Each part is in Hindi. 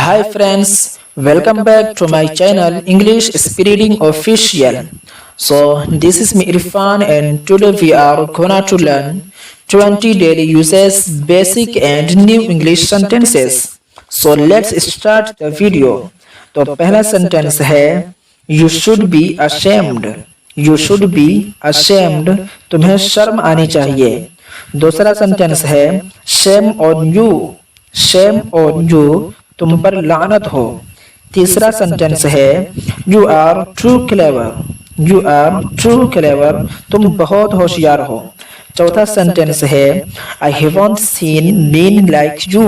Hi friends, welcome back to my channel English Speeding Official. So this is me Irfan and today we are gonna to learn 20 daily uses, basic and new English sentences. So let's start the video. तो पहला सेंटेंस है You should be ashamed. You should be ashamed. तुम्हें शर्म आनी चाहिए। दूसरा सेंटेंस है Shame on you. Shame on you. तुम पर लानत हो। तीसरा सेंटेंस है you are true clever. You are true clever. तुम बहुत होशियार हो। चौथा सेंटेंस है I haven't seen mean like you.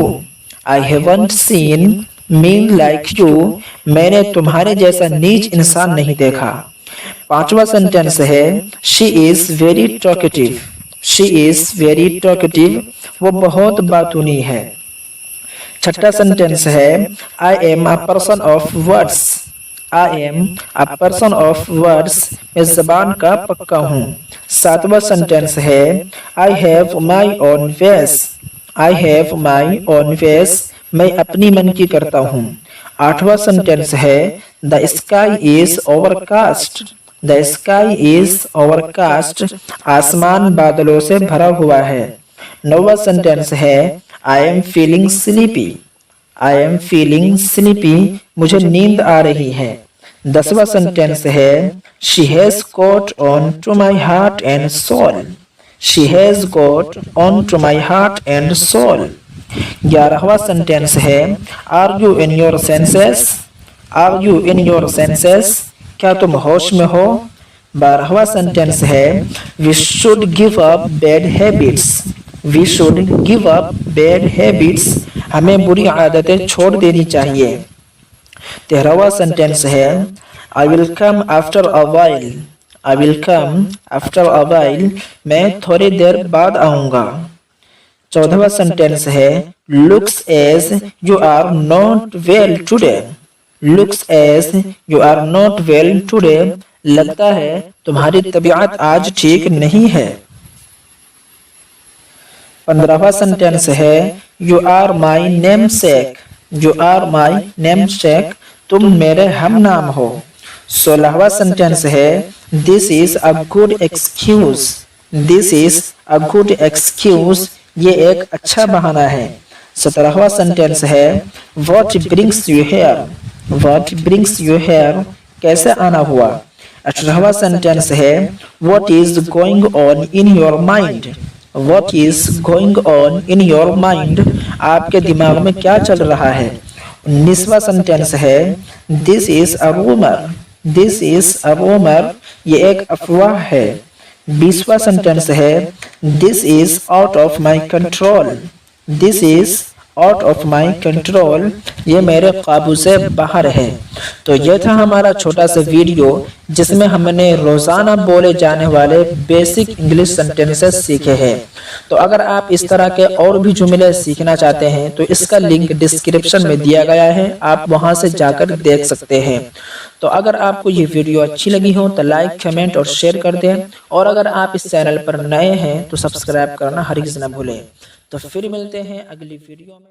I haven't seen mean like you. मैंने तुम्हारे जैसा नीच इंसान नहीं देखा। पांचवा सेंटेंस है she is very talkative. She is very talkative. वो बहुत बातूनी है। छठा सेंटेंस है I am a person of words. I am a person of words. मैं जबान का पक्का हूँ। सातवां सेंटेंस है आई हैव माई ओन वेस। आई हैव माई ओन वेस। मैं अपनी मन की करता हूँ। आठवां सेंटेंस है the sky is overcast. The sky is overcast. आसमान बादलों से भरा हुआ है। नौवां सेंटेंस है I am feeling sleepy. I am feeling sleepy. मुझे नींद आ रही है। दसवां सेंटेंस है she has got on to my heart and soul. She has got on to my heart and soul. 11वां सेंटेंस है are you in your senses. Are you in your senses. क्या तुम होश में हो। 12वां सेंटेंस है we should give up bad habits. We should give up bad habits. हमें बुरी आदतें छोड़ देनी चाहिए। 13वां सेंटेंस है I will come after a while. I will come after a while. मैं थोड़ी देर बाद आऊंगा। 14वां सेंटेंस है looks as you are not well today. Looks as you are not well today. लगता है तुम्हारी तबीयत आज ठीक नहीं है। 15वां सेंटेंस है you are my namesake. You are my namesake. तुम मेरे हम नाम हो। 16वां सेंटेंस है this is a good excuse. This is a good excuse. ये एक अच्छा बहाना है। 17वां सेंटेंस है what brings you here. What brings you here. कैसे आना हुआ। 18वां सेंटेंस है what is going on in your mind. What is going on in your mind? आपके दिमाग में क्या चल रहा है। 19वां सेंटेंस है This is a rumor. This is a rumor. ये एक अफवाह है। 20वां सेंटेंस है This is out of my control. This is out of my control. ये मेरे काबू से बाहर है। तो यह था हमारा छोटा सा वीडियो जिसमें हमने रोजाना बोले जाने वाले बेसिक इंग्लिश सेंटेंसेस सीखे हैं। तो अगर आप इस तरह के और भी जुमले सीखना चाहते हैं तो इसका लिंक डिस्क्रिप्शन में दिया गया है, आप वहां से जाकर देख सकते हैं। तो अगर आपको ये वीडियो अच्छी लगी हो तो लाइक, कमेंट और शेयर कर दें। और अगर आप इस चैनल पर नए हैं तो सब्सक्राइब करना हरगिज़ न भूलें। तो फिर मिलते हैं अगली वीडियो में।